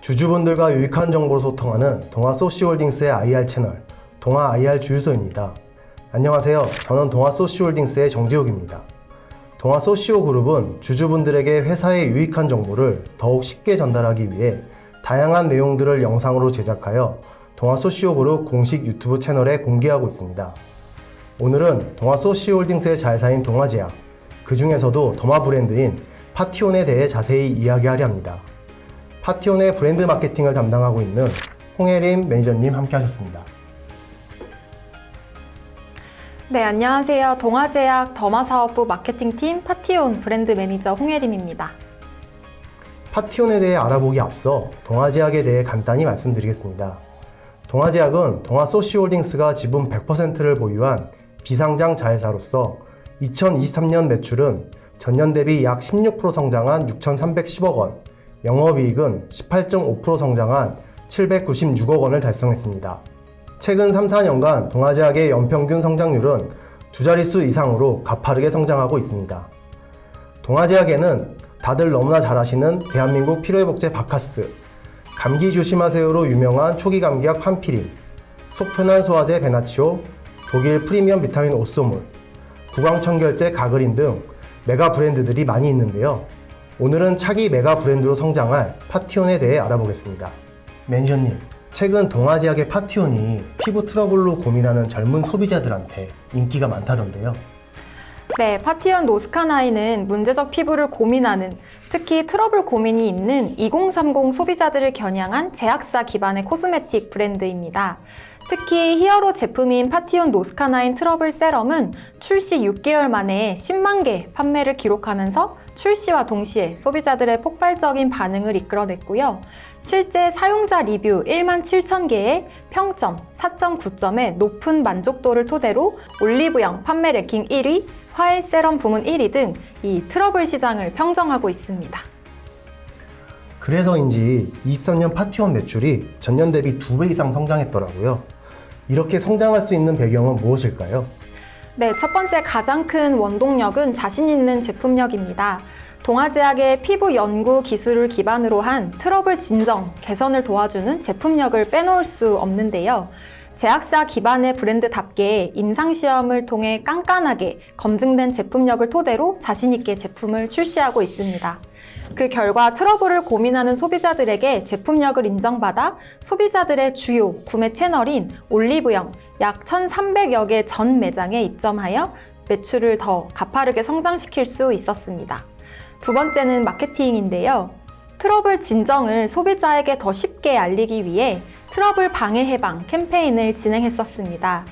주주분들과 유익한 정보를 소통하는 동아소시홀딩스의 IR 채널, 동아 IR 주유소입니다. 안녕하세요. 저는 동아소시홀딩스의 정지욱입니다. 동아소시오 그룹은 주주분들에게 회사의 유익한 정보를 더욱 쉽게 전달하기 위해 다양한 내용들을 영상으로 제작하여 동아소시오 그룹 공식 유튜브 채널에 공개하고 있습니다. 오늘은 동아소시홀딩스의 자회사인 동아제약, 그 중에서도 더마 브랜드인 파티온에 대해 자세히 이야기하려 합니다. 파티온의 브랜드 마케팅을 담당하고 있는 홍혜림 매니저님 함께 하셨습니다. 네, 안녕하세요. 동아제약 더마사업부 마케팅팀 파티온 브랜드 매니저 홍혜림입니다. 파티온에 대해 알아보기 앞서 동아제약에 대해 간단히 말씀드리겠습니다. 동아제약은 동아소시홀딩스가 지분 100%를 보유한 비상장 자회사로서 2023년 매출은 전년 대비 약 16% 성장한 6,310억 원, 영업이익은 18.5% 성장한 796억 원을 달성했습니다. 최근 3-4년간 동아제약의 연평균 성장률은 두 자릿수 이상으로 가파르게 성장하고 있습니다. 동아제약에는 다들 너무나 잘 아시는 대한민국 피로회복제 바카스, 감기 조심하세요로 유명한 초기 감기약 판피린, 속편한 소화제 베나치오, 독일 프리미엄 비타민 오쏘물, 구강청결제 가그린 등 메가 브랜드들이 많이 있는데요. 오늘은 차기 메가 브랜드로 성장할 파티온에 대해 알아보겠습니다. 매니저님, 최근 동아제약의 파티온이 피부 트러블로 고민하는 젊은 소비자들한테 인기가 많다던데요. 네, 파티온 노스카나인은 문제적 피부를 고민하는, 특히 트러블 고민이 있는 2030 소비자들을 겨냥한 제약사 기반의 코스메틱 브랜드입니다. 특히 히어로 제품인 파티온 노스카나인 트러블 세럼은 출시 6개월 만에 10만 개 판매를 기록하면서 출시와 동시에 소비자들의 폭발적인 반응을 이끌어냈고요. 실제 사용자 리뷰 1만 7천 개의 평점 4.9점의 높은 만족도를 토대로 올리브영 판매 랭킹 1위, 화해 세럼 부문 1위 등 이 트러블 시장을 평정하고 있습니다. 그래서인지 23년 파티온 매출이 전년 대비 2배 이상 성장했더라고요. 이렇게 성장할 수 있는 배경은 무엇일까요? 네, 첫 번째 가장 큰 원동력은 자신 있는 제품력입니다. 동아제약의 피부 연구 기술을 기반으로 한 트러블 진정, 개선을 도와주는 제품력을 빼놓을 수 없는데요. 제약사 기반의 브랜드답게 임상시험을 통해 깐깐하게 검증된 제품력을 토대로 자신있게 제품을 출시하고 있습니다. 그 결과 트러블을 고민하는 소비자들에게 제품력을 인정받아 소비자들의 주요 구매 채널인 올리브영 약 1,300여 개 전 매장에 입점하여 매출을 더 가파르게 성장시킬 수 있었습니다. 두 번째는 마케팅인데요. 트러블 진정을 소비자에게 더 쉽게 알리기 위해 트러블 방해 해방 캠페인을 진행했었습니다.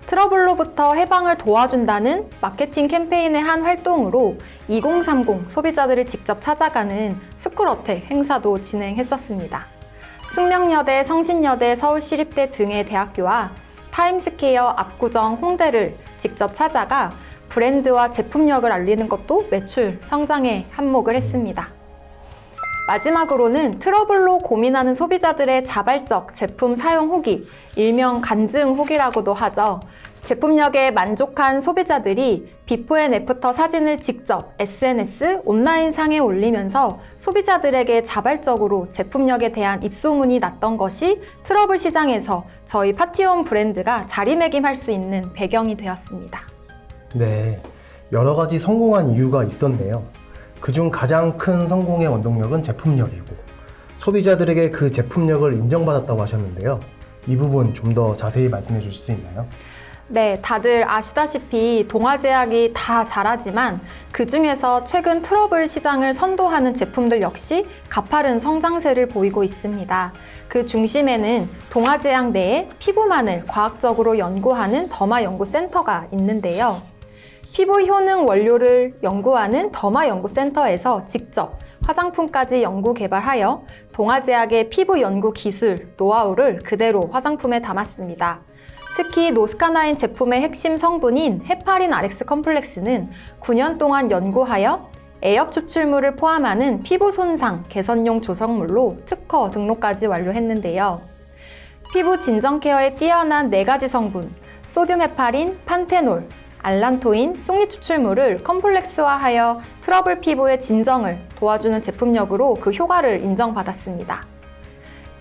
트러블로부터 해방을 도와준다는 마케팅 캠페인의 한 활동으로 2030 소비자들을 직접 찾아가는 스쿨어택 행사도 진행했었습니다. 숙명여대, 성신여대, 서울시립대 등의 대학교와 타임스퀘어, 압구정, 홍대를 직접 찾아가 브랜드와 제품력을 알리는 것도 매출 성장에 한몫을 했습니다. 마지막으로는 트러블로 고민하는 소비자들의 자발적 제품 사용 후기, 일명 간증 후기라고도 하죠. 제품력에 만족한 소비자들이 비포 앤 애프터 사진을 직접 SNS, 온라인상에 올리면서 소비자들에게 자발적으로 제품력에 대한 입소문이 났던 것이 트러블 시장에서 저희 파티온 브랜드가 자리매김할 수 있는 배경이 되었습니다. 네, 여러 가지 성공한 이유가 있었네요. 그중 가장 큰 성공의 원동력은 제품력이고 소비자들에게 그 제품력을 인정받았다고 하셨는데요. 이 부분 좀 더 자세히 말씀해 주실 수 있나요? 네, 다들 아시다시피 동아제약이 다 잘하지만 그 중에서 최근 트러블 시장을 선도하는 제품들 역시 가파른 성장세를 보이고 있습니다. 그 중심에는 동아제약 내에 피부만을 과학적으로 연구하는 더마연구센터가 있는데요. 피부 효능 원료를 연구하는 더마연구센터에서 직접 화장품까지 연구 개발하여 동아제약의 피부 연구 기술, 노하우를 그대로 화장품에 담았습니다. 특히 노스카나인 제품의 핵심 성분인 헤파린 RX 컴플렉스는 9년 동안 연구하여 애엽 추출물을 포함하는 피부 손상 개선용 조성물로 특허 등록까지 완료했는데요. 피부 진정 케어에 뛰어난 4가지 성분, 소듐 헤파린, 판테놀, 알란토인, 쑥잎 추출물을 컴플렉스화하여 트러블 피부의 진정을 도와주는 제품력으로 그 효과를 인정받았습니다.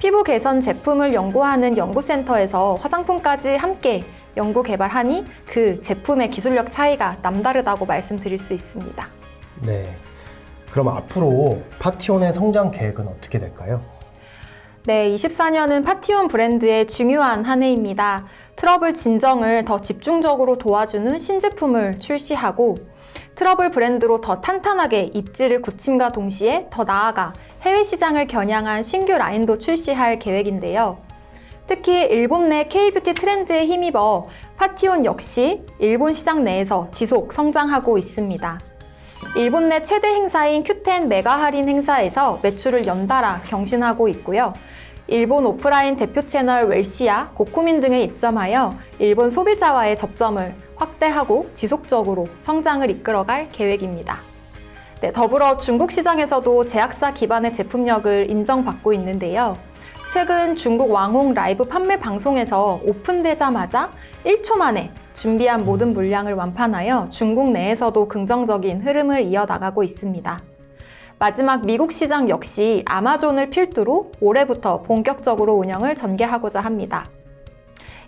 피부 개선 제품을 연구하는 연구센터에서 화장품까지 함께 연구 개발하니 그 제품의 기술력 차이가 남다르다고 말씀드릴 수 있습니다. 네. 그럼 앞으로 파티온의 성장 계획은 어떻게 될까요? 네, 24년은 파티온 브랜드의 중요한 한 해입니다. 트러블 진정을 더 집중적으로 도와주는 신제품을 출시하고 트러블 브랜드로 더 탄탄하게 입지를 굳힘과 동시에 더 나아가 해외 시장을 겨냥한 신규 라인도 출시할 계획인데요. 특히 일본 내 K-뷰티 트렌드에 힘입어 파티온 역시 일본 시장 내에서 지속 성장하고 있습니다. 일본 내 최대 행사인 Q10 메가 할인 행사에서 매출을 연달아 경신하고 있고요. 일본 오프라인 대표 채널 웰시아, 고쿠민 등에 입점하여 일본 소비자와의 접점을 확대하고 지속적으로 성장을 이끌어갈 계획입니다. 네, 더불어 중국 시장에서도 제약사 기반의 제품력을 인정받고 있는데요. 최근 중국 왕홍 라이브 판매 방송에서 오픈되자마자 1초 만에 준비한 모든 물량을 완판하여 중국 내에서도 긍정적인 흐름을 이어나가고 있습니다. 마지막 미국 시장 역시 아마존을 필두로 올해부터 본격적으로 운영을 전개하고자 합니다.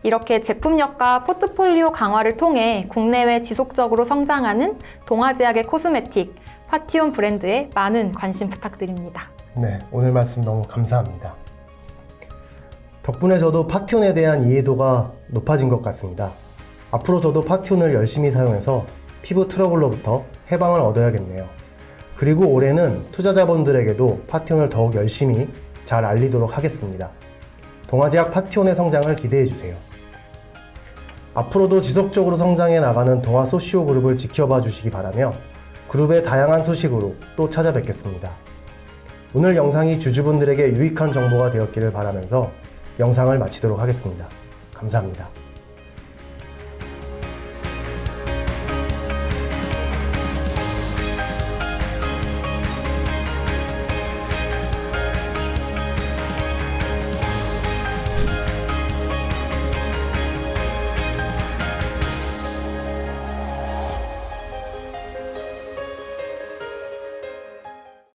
이렇게 제품력과 포트폴리오 강화를 통해 국내외 지속적으로 성장하는 동아제약의 코스메틱, 파티온 브랜드에 많은 관심 부탁드립니다. 네, 오늘 말씀 너무 감사합니다. 덕분에 저도 파티온에 대한 이해도가 높아진 것 같습니다. 앞으로 저도 파티온을 열심히 사용해서 피부 트러블로부터 해방을 얻어야겠네요. 그리고 올해는 투자자분들에게도 파티온을 더욱 열심히 잘 알리도록 하겠습니다. 동아제약 파티온의 성장을 기대해주세요. 앞으로도 지속적으로 성장해 나가는 동아소시오 그룹을 지켜봐 주시기 바라며 그룹의 다양한 소식으로 또 찾아뵙겠습니다. 오늘 영상이 주주분들에게 유익한 정보가 되었기를 바라면서 영상을 마치도록 하겠습니다. 감사합니다.